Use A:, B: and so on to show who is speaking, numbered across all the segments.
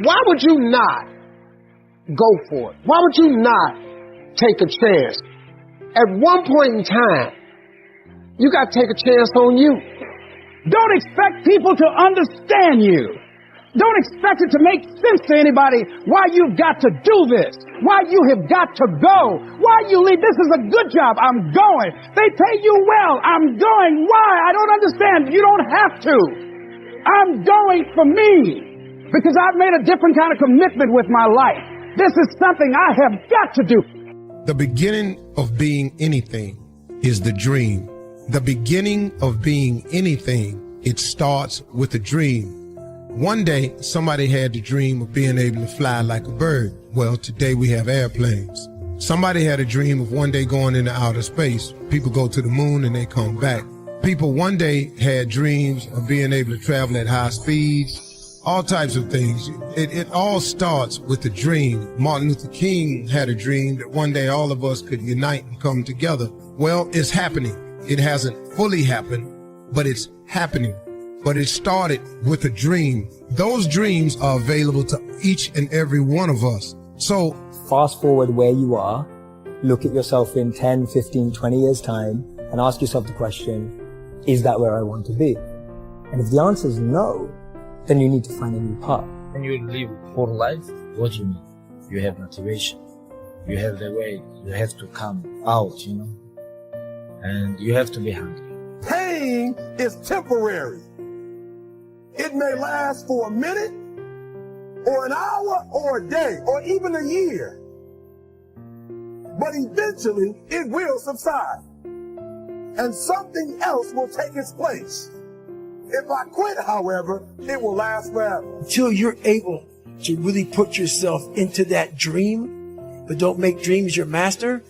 A: Why would you not go for it? Why would you not take a chance? At one point in time, you got to take a chance on you.
B: Don't expect people to understand you. Don't expect it to make sense to anybody why you've got to do this, why you have got to go, why you leave. This is a good job. I'm going. They pay you well. I'm going. Why? I don't understand. You don't have to. I'm going for me because I've made a different kind of commitment with my life. This is something I have got to do.
C: The beginning of being anything is the dream. The beginning of being anything, it starts with a dream. One day, somebody had the dream of being able to fly like a bird. Well, today we have airplanes. Somebody had a dream of one day going into outer space. People go to the moon and they come back. People one day had dreams of being able to travel at high speeds, all types of things. It all starts with a dream. Martin Luther King had a dream that one day all of us could unite and come together. Well, it's happening. It hasn't fully happened, but it's happening. But it started with a dream. Those dreams are available to each and every one of us. So
D: fast forward where you are, look at yourself in 10, 15, 20 years time and ask yourself the question, is that where I want to be? And if the answer is no, then you need to find a new path.
E: When you live for life, what do you need? You have motivation. You have the way. You have to come out, and you have to be hungry.
F: Pain is temporary. It may last for a minute, or an hour, or a day, or even a year. But eventually, it will subside. And something else will take its place. If I quit, however, it will last forever.
G: Until you're able to really put yourself into that dream, but don't make dreams your master,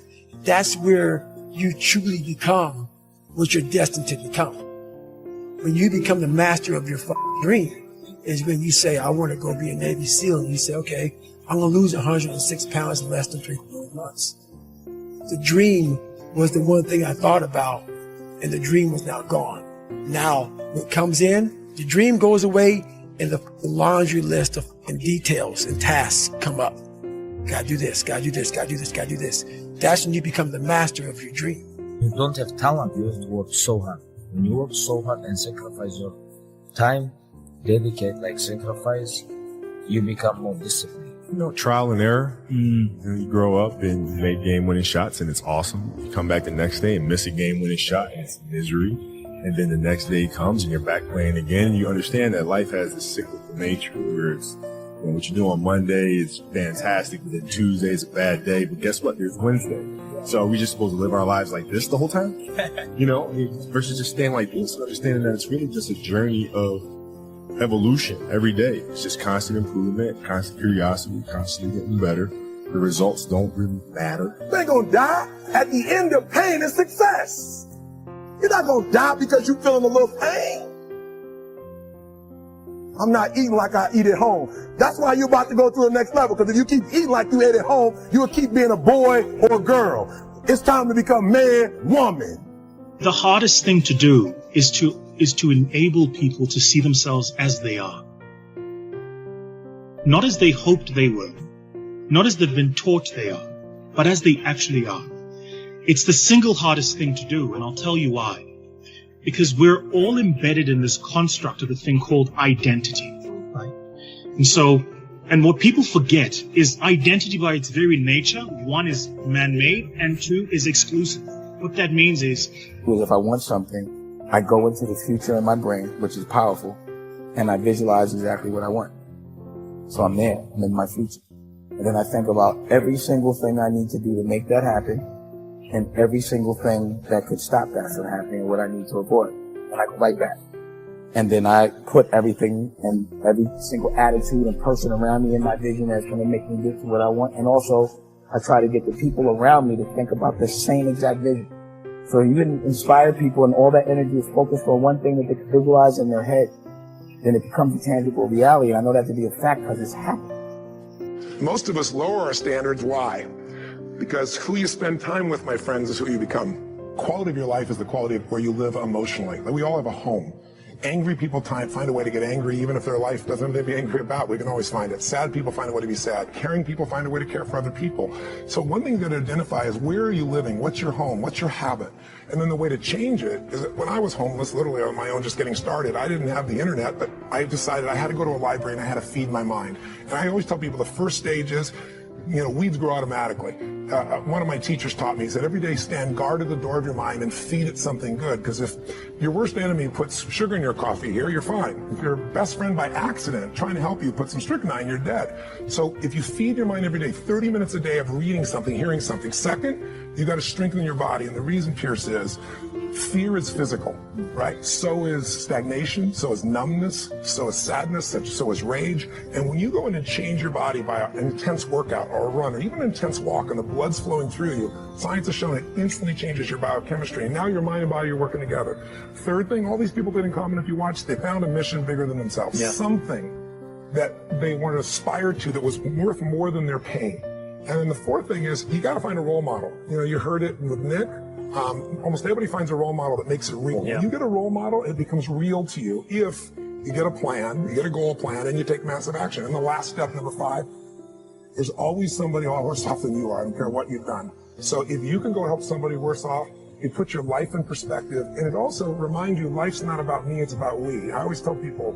G: that's where you truly become what you're destined to become. When you become the master of your dream is when you say, I want to go be a Navy SEAL. And you say, okay, I'm going to lose 106 pounds in less than 3 months. The dream was the one thing I thought about, and the dream was now gone. Now, what comes in, the dream goes away, and the laundry list of details and tasks come up. Gotta do this, gotta do this, gotta do this, gotta do this. That's when you become the master of your dream.
E: You don't have talent, you have to work so hard. When you work so hard and sacrifice your time, sacrifice, you become more disciplined.
H: Trial and error. You grow up and you make game-winning shots and it's awesome. You come back the next day and miss a game-winning shot and it's misery. And then the next day comes and you're back playing again. And you understand that life has this cyclical nature where it's, what you do on Monday is fantastic, but then Tuesday is a bad day. But guess what? There's Wednesday. So are we just supposed to live our lives like this the whole time? Versus just staying like this, understanding that it's really just a journey of evolution every day. It's just constant improvement, constant curiosity, constantly getting better. The results don't really matter.
F: You ain't gonna die. At the end of pain is success. You're not gonna die because you're feeling a little pain. I'm not eating like I eat at home. That's why you're about to go to the next level, because if you keep eating like you ate at home, you'll keep being a boy or a girl. It's time to become man, woman.
I: The hardest thing to do is to enable people to see themselves as they are. Not as they hoped they were, not as they've been taught they are, but as they actually are. It's the single hardest thing to do, and I'll tell you why. Because we're all embedded in this construct of a thing called identity, right? And what people forget is identity by its very nature, one is man-made and two is exclusive. What that means is,
J: if I want something, I go into the future in my brain, which is powerful, and I visualize exactly what I want. So I'm there, I'm in my future. And then I think about every single thing I need to do to make that happen, and every single thing that could stop that from happening and what I need to avoid. And I go right back. And then I put everything and every single attitude and person around me in my vision that's going to make me get to what I want. And also, I try to get the people around me to think about the same exact vision. So you can inspire people and all that energy is focused on one thing that they can visualize in their head. Then it becomes a tangible reality. And I know that to be a fact because it's happening.
F: Most of us lower our standards. Why? Because who you spend time with, my friends, is who you become. Quality of your life is the quality of where you live emotionally. Like we all have a home. Angry people find a way to get angry, even if their life doesn't have to be angry about. We can always find it. Sad people find a way to be sad. Caring people find a way to care for other people. So one thing you got to identify is, where are you living? What's your home? What's your habit? And then the way to change it is that when I was homeless, literally on my own, just getting started, I didn't have the internet, but I decided I had to go to a library and I had to feed my mind. And I always tell people the first stage is, weeds grow automatically. One of my teachers taught me, he said, every day stand guard at the door of your mind and feed it something good. Because if your worst enemy puts sugar in your coffee here, you're fine. If your best friend by accident trying to help you put some strychnine, you're dead. So if you feed your mind every day, 30 minutes a day of reading something, hearing something. Second, you got to strengthen your body. And the reason, Pierce, is fear is physical, right? So is stagnation, so is numbness, so is sadness, so is rage. And when you go in and change your body by an intense workout or a run or even an intense walk and the blood's flowing through you, science has shown it instantly changes your biochemistry. And now your mind and body are working together. Third thing, all these people did in common, if you watch, they found a mission bigger than themselves. Yeah. Something that they want to aspire to that was worth more than their pain. And then the fourth thing is, you got to find a role model. You heard it with Nick. Almost everybody finds a role model that makes it real. Yeah. When you get a role model, it becomes real to you if you get a plan, you get a goal plan, and you take massive action. And the last step, number 5, there's always somebody worse off than you are. I don't care what you've done. So if you can go help somebody worse off, it puts your life in perspective, and it also reminds you life's not about me, it's about we. I always tell people,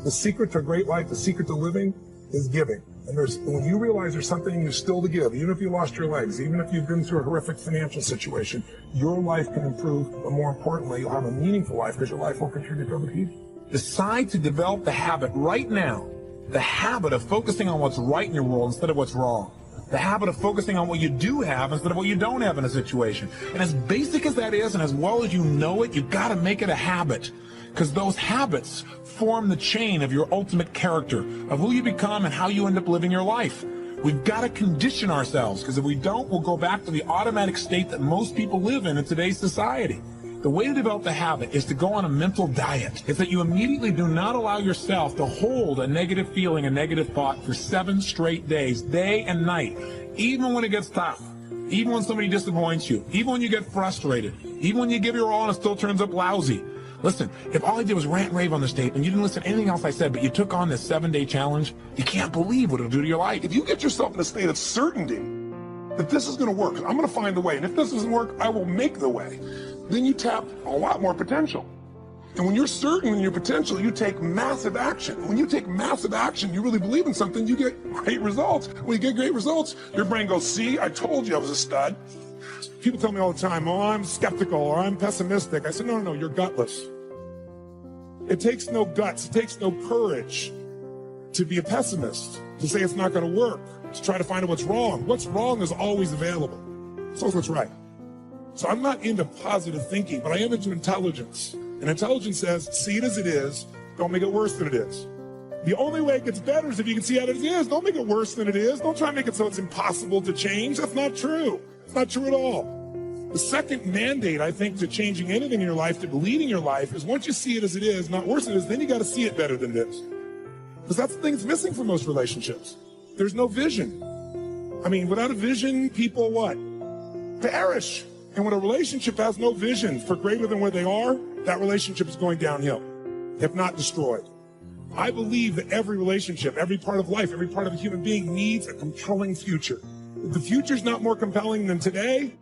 F: the secret to a great life, the secret to living is giving. And when you realize there's something you still to give, even if you lost your legs, even if you've been through a horrific financial situation, your life can improve, but more importantly, you'll have a meaningful life because your life will contribute to other people.
K: Decide to develop the habit right now, the habit of focusing on what's right in your world instead of what's wrong. The habit of focusing on what you do have instead of what you don't have in a situation. And as basic as that is, and as well as you know it, you've got to make it a habit. Because those habits form the chain of your ultimate character, of who you become and how you end up living your life. We've got to condition ourselves, because if we don't, we'll go back to the automatic state that most people live in today's society. The way to develop the habit is to go on a mental diet. It's that you immediately do not allow yourself to hold a negative feeling, a negative thought for 7 straight days, day and night, even when it gets tough, even when somebody disappoints you, even when you get frustrated, even when you give your all and it still turns up lousy. Listen, if all I did was rant and rave on this tape and you didn't listen to anything else I said, but you took on this 7-day challenge, you can't believe what it'll do to your life.
F: If you get yourself in a state of certainty that this is going to work, I'm going to find the way, and if this doesn't work, I will make the way, then you tap a lot more potential. And when you're certain in your potential, you take massive action. When you take massive action, you really believe in something, you get great results. When you get great results, your brain goes, see, I told you I was a stud. People tell me all the time, oh, I'm skeptical or I'm pessimistic. I said, no, you're gutless. It takes no guts, it takes no courage to be a pessimist, to say it's not going to work, to try to find out what's wrong. What's wrong is always available. So is what's right. So I'm not into positive thinking, but I am into intelligence. And intelligence says, see it as it is, don't make it worse than it is. The only way it gets better is if you can see it as it is. Don't make it worse than it is. Don't try to make it so it's impossible to change. That's not true. It's not true at all. The second mandate, I think, to changing anything in your life, to leading your life, is once you see it as it is, not worse than it is, then you got to see it better than it is. Because that's the thing that's missing for most relationships. There's no vision. I mean, without a vision, people what? Perish. And when a relationship has no vision for greater than where they are, that relationship is going downhill, if not destroyed. I believe that every relationship, every part of life, every part of a human being needs a compelling future. If the future's not more compelling than today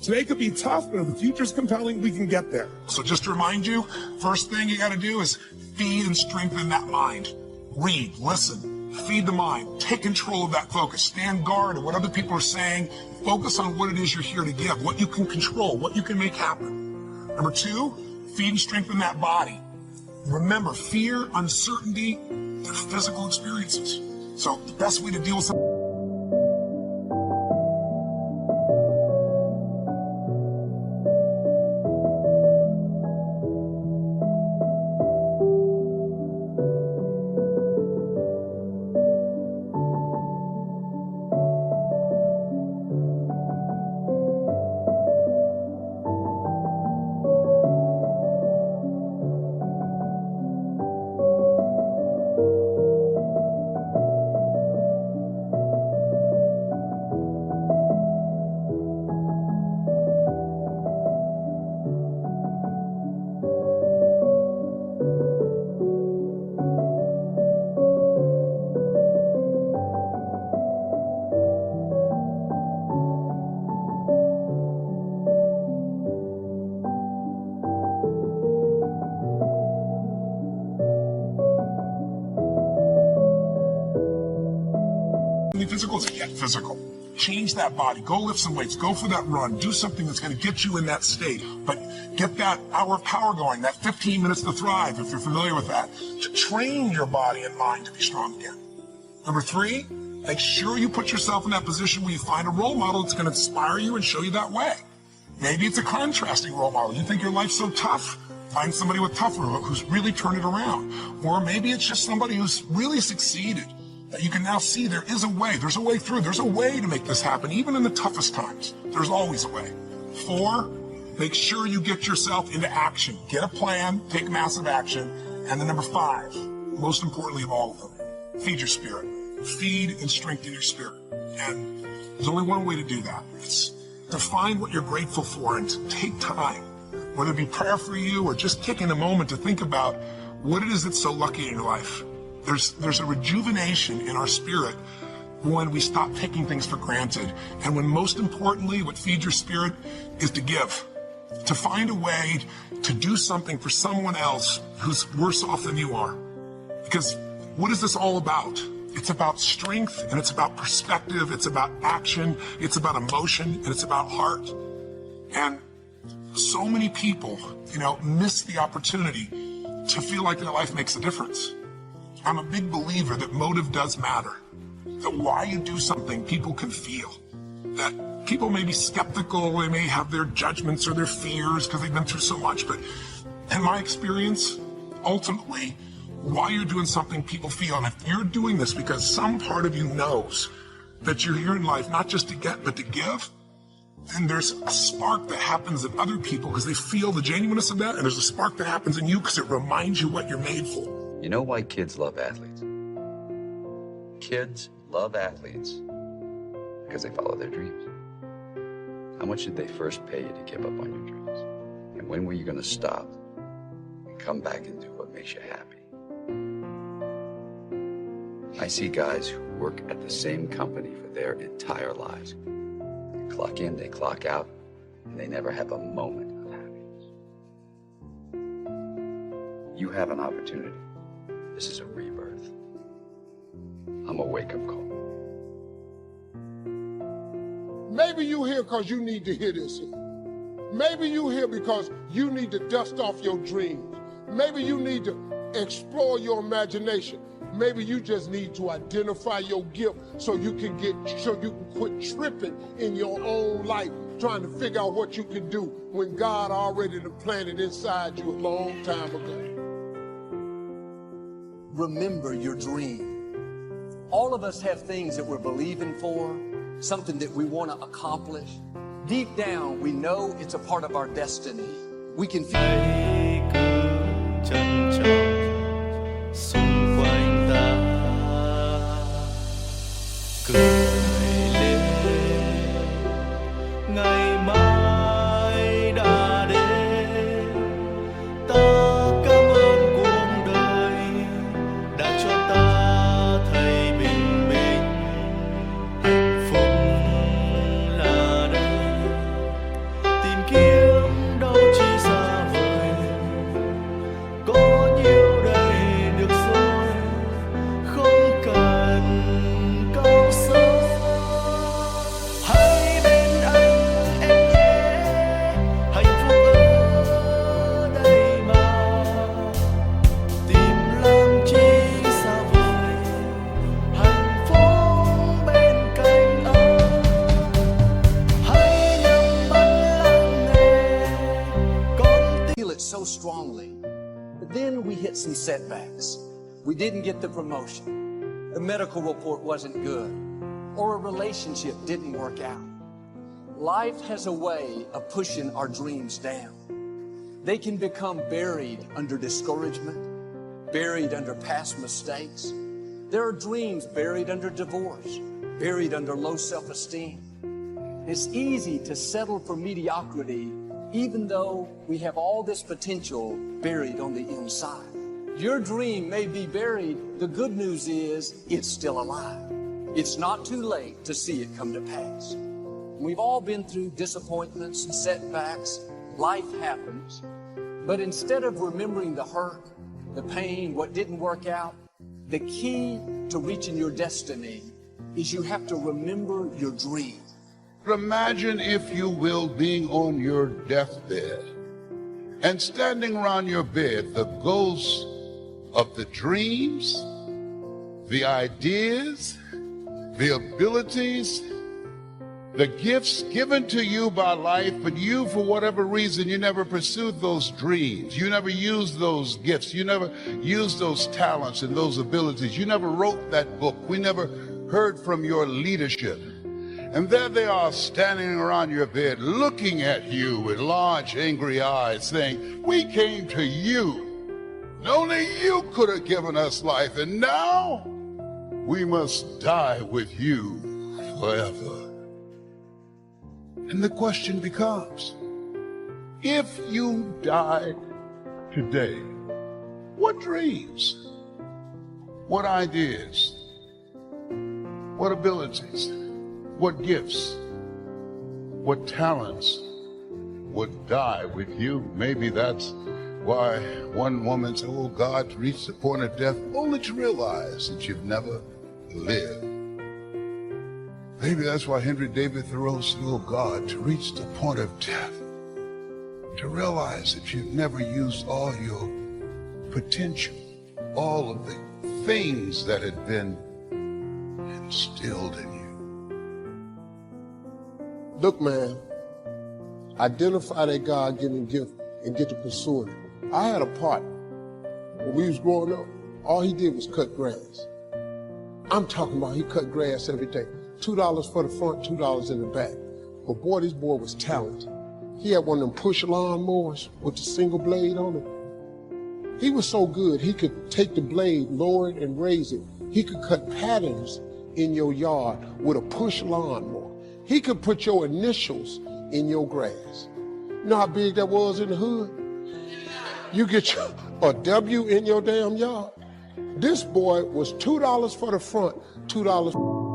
F: could be tough, but if the future's compelling, we can get there. So just to remind you, first thing you got to do is feed and strengthen that mind. Read, listen, feed the mind, take control of that focus, stand guard at what other people are saying, focus on what it is you're here to give, what you can control, what you can make happen. Number 2, feed and strengthen that body. Remember, fear, uncertainty, they're physical experiences. So the best way to deal with something
K: something physical is get physical. Change that body. Go lift some weights. Go for that run. Do something that's going to get you in that state. But get that hour of power going, that 15 minutes to thrive, if you're familiar with that, to train your body and mind to be strong again. Number 3, make sure you put yourself in that position where you find a role model that's going to inspire you and show you that way. Maybe it's a contrasting role model. You think your life's so tough? Find somebody with tougher who's really turned it around. Or maybe it's just somebody who's really succeeded. That you can now see there is a way. There's a way through. There's a way to make this happen, even in the toughest times. There's always a way. 4, make sure you get yourself into action. Get a plan, take massive action. And then number 5, most importantly of all of them, feed your spirit. Feed and strengthen your spirit. And there's only one way to do that. It's to find what you're grateful for and to take time, whether it be prayer for you or just taking a moment to think about what it is that's so lucky in your life. There's a rejuvenation in our spirit when we stop taking things for granted. And when most importantly, what feeds your spirit is to give. To find a way to do something for someone else who's worse off than you are. Because what is this all about? It's about strength, and it's about perspective, it's about action, it's about emotion, and it's about heart. And so many people, miss the opportunity to feel like their life makes a difference. I'm a big believer that motive does matter. That why you do something, people can feel. That people may be skeptical, they may have their judgments or their fears because they've been through so much. But in my experience, ultimately, why you're doing something, people feel. And if you're doing this because some part of you knows that you're here in life not just to get, but to give, then there's a spark that happens in other people because they feel the genuineness of that. And there's a spark that happens in you because it reminds you what you're made for.
L: You know why kids love athletes? Kids love athletes because they follow their dreams. How much did they first pay you to give up on your dreams? And when were you going to stop and come back and do what makes you happy? I see guys who work at the same company for their entire lives. They clock in, they clock out, and they never have a moment of happiness. You have an opportunity. This is a rebirth. I'm a wake-up call.
M: Maybe you here because you need to hear this. Maybe you here because you need to dust off your dreams. Maybe you need to explore your imagination. Maybe you just need to identify your gift so you can quit tripping in your own life, trying to figure out what you can do when God already planted inside you a long time ago.
N: Remember your dream. All of us have things that we're believing for, something that we want to accomplish. Deep down, we know it's a part of our destiny. We can so strongly, but then we hit some setbacks. We didn't get the promotion. The medical report wasn't good, or a relationship didn't work out. Life has a way of pushing our dreams down. They can become buried under discouragement, buried under past mistakes. There are dreams buried under divorce, buried under low self-esteem. It's easy to settle for mediocrity even though we have all this potential buried on the inside. Your dream may be buried. The good news is it's still alive. It's not too late to see it come to pass. We've all been through disappointments and setbacks. Life happens. But instead of remembering the hurt, the pain, what didn't work out, the key to reaching your destiny is you have to remember your dream.
O: Imagine, if you will, being on your deathbed and standing around your bed, the ghosts of the dreams, the ideas, the abilities, the gifts given to you by life, but you, for whatever reason, you never pursued those dreams. You never used those gifts. You never used those talents and those abilities. You never wrote that book. We never heard from your leadership. And there they are standing around your bed, looking at you with large, angry eyes, saying, we came to you. And only you could have given us life. And now we must die with you forever. And the question becomes, if you died today, what dreams, what ideas, what abilities, what gifts, what talents would die with you? Maybe that's why one woman said, oh God, to reach the point of death, only to realize that you've never lived. Maybe that's why Henry David Thoreau said, oh God, to reach the point of death, to realize that you've never used all your potential, all of the things that had been instilled in you.
M: Look, man, identify that God-given gift and get to pursuing it. I had a partner. When we was growing up, all he did was cut grass. I'm talking about he cut grass every day. $2 for the front, $2 in the back. But boy, this boy was talented. He had one of them push lawn mowers with the single blade on it. He was so good, he could take the blade, lower it, and raise it. He could cut patterns in your yard with a push lawn mower. He could put your initials in your grass. You know how big that was in the hood? You get a W in your damn yard. This boy was $2 for the front, $2.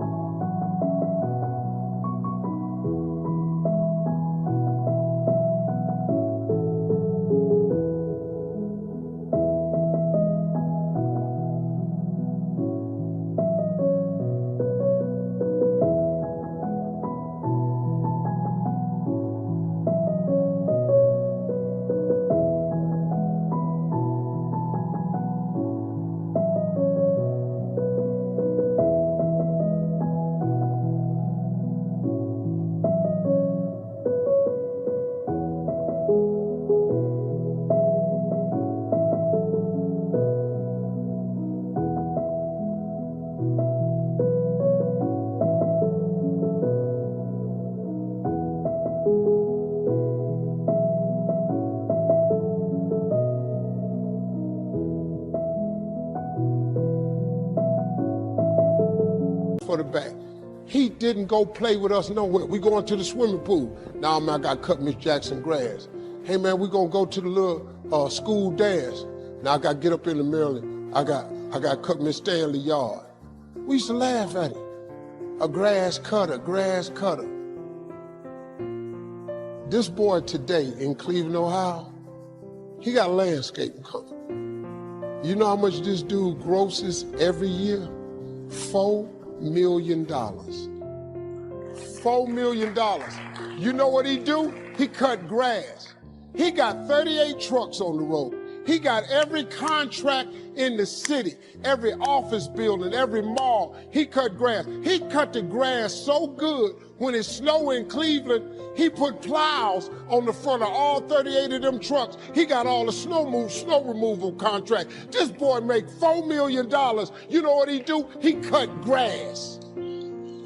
M: For the back. He didn't go play with us nowhere. We going to the swimming pool. Now, man, I got to cut Miss Jackson grass. Hey, man, we going to go to the little school dance. Now, I got to get up in the Maryland. I got to cut Miss Stanley yard. We used to laugh at it. A grass cutter, grass cutter. This boy today in Cleveland, Ohio, he got a landscaping company. You know how much this dude grosses every year? $4 million. $4 million. You know what he do? He cut grass. He got 38 trucks on the road. He got every contract in the city, every office building, every mall. He cut grass. He cut the grass so good when it snowed in Cleveland, he put plows on the front of all 38 of them trucks. He got all the snow removal contract. This boy make $4 million. You know what he do? He cut grass.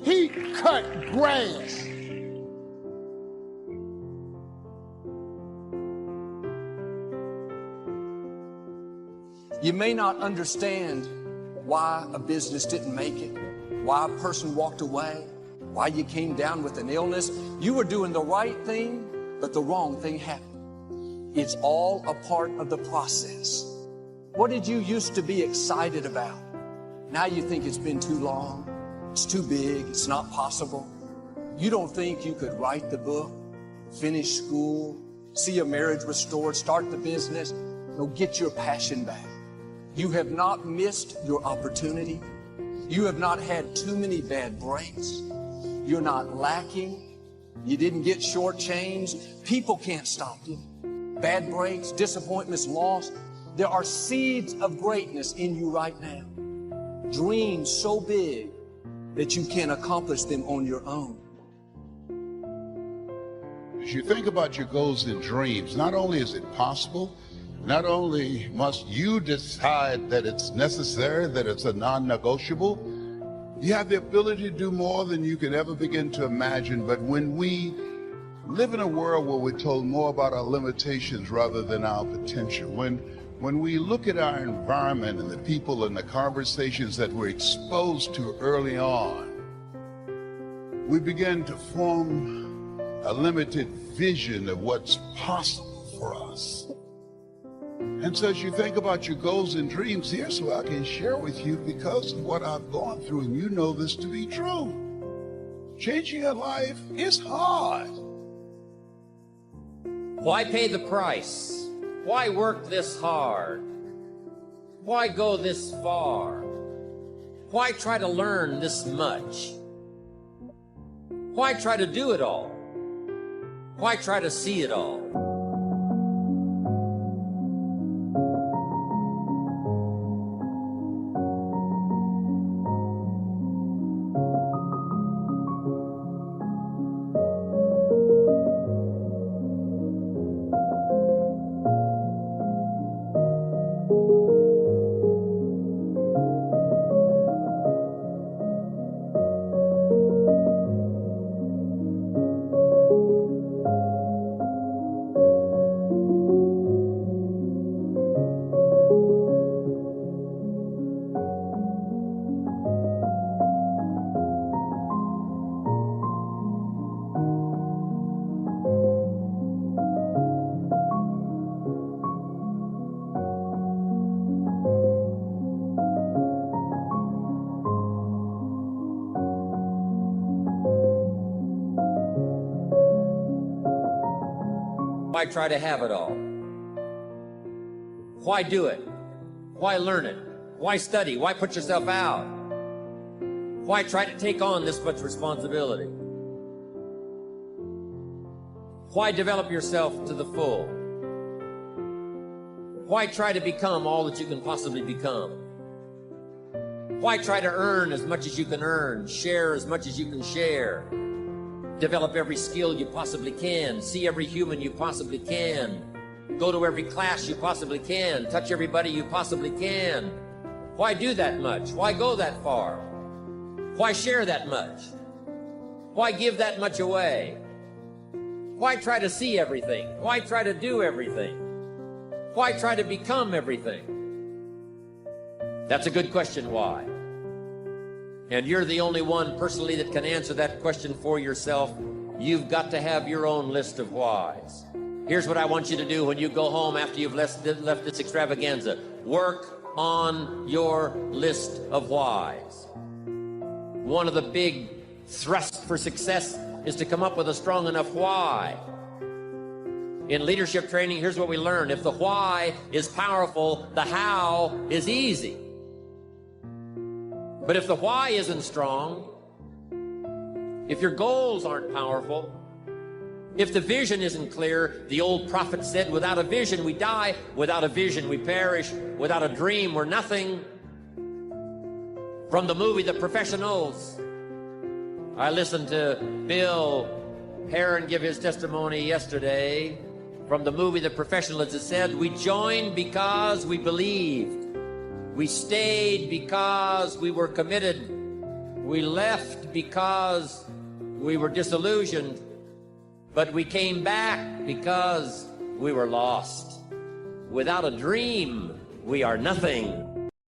M: He cut grass.
N: You may not understand why a business didn't make it, why a person walked away, why you came down with an illness. You were doing the right thing, but the wrong thing happened. It's all a part of the process. What did you used to be excited about? Now you think it's been too long, it's too big, it's not possible. You don't think you could write the book, finish school, see a marriage restored, start the business. No, get your passion back. You have not missed your opportunity. You have not had too many bad breaks. You're not lacking. You didn't get shortchanged. People can't stop you. Bad breaks, disappointments, loss. There are seeds of greatness in you right now. Dreams so big that you can't accomplish them on your own.
O: As you think about your goals and dreams, not only is it possible, not only must you decide that it's necessary, that it's a non-negotiable, you have the ability to do more than you could ever begin to imagine. But when we live in a world where we're told more about our limitations rather than our potential, when we look at our environment and the people and the conversations that we're exposed to early on, we begin to form a limited vision of what's possible for us. And so as you think about your goals and dreams, here's what I can share with you because of what I've gone through, and you know this to be true. Changing your life is hard.
P: Why pay the price? Why work this hard? Why go this far? Why try to learn this much? Why try to do it all? Why try to see it all? Why try to have it all? Why do it? Why learn it? Why study? Why put yourself out? Why try to take on this much responsibility? Why develop yourself to the full? Why try to become all that you can possibly become? Why try to earn as much as you can earn, share as much as you can share? Develop every skill you possibly can, see every human you possibly can, go to every class you possibly can, touch everybody you possibly can. Why do that much? Why go that far? Why share that much? Why give that much away? Why try to see everything? Why try to do everything? Why try to become everything? That's a good question, why? And you're the only one personally that can answer that question for yourself. You've got to have your own list of whys. Here's what I want you to do when you go home after you've left this extravaganza. Work on your list of whys. One of the big thrusts for success is to come up with a strong enough why. In leadership training, here's what we learn. If the why is powerful, the how is easy. But if the why isn't strong, if your goals aren't powerful, if the vision isn't clear, the old prophet said, without a vision we die, without a vision we perish, without a dream we're nothing. From the movie The Professionals, I listened to Bill Heron give his testimony yesterday. From the movie The Professionals, it said, we joined because we believed. We stayed because we were committed. We left because we were disillusioned. But we came back because we were lost. Without a dream, we are nothing.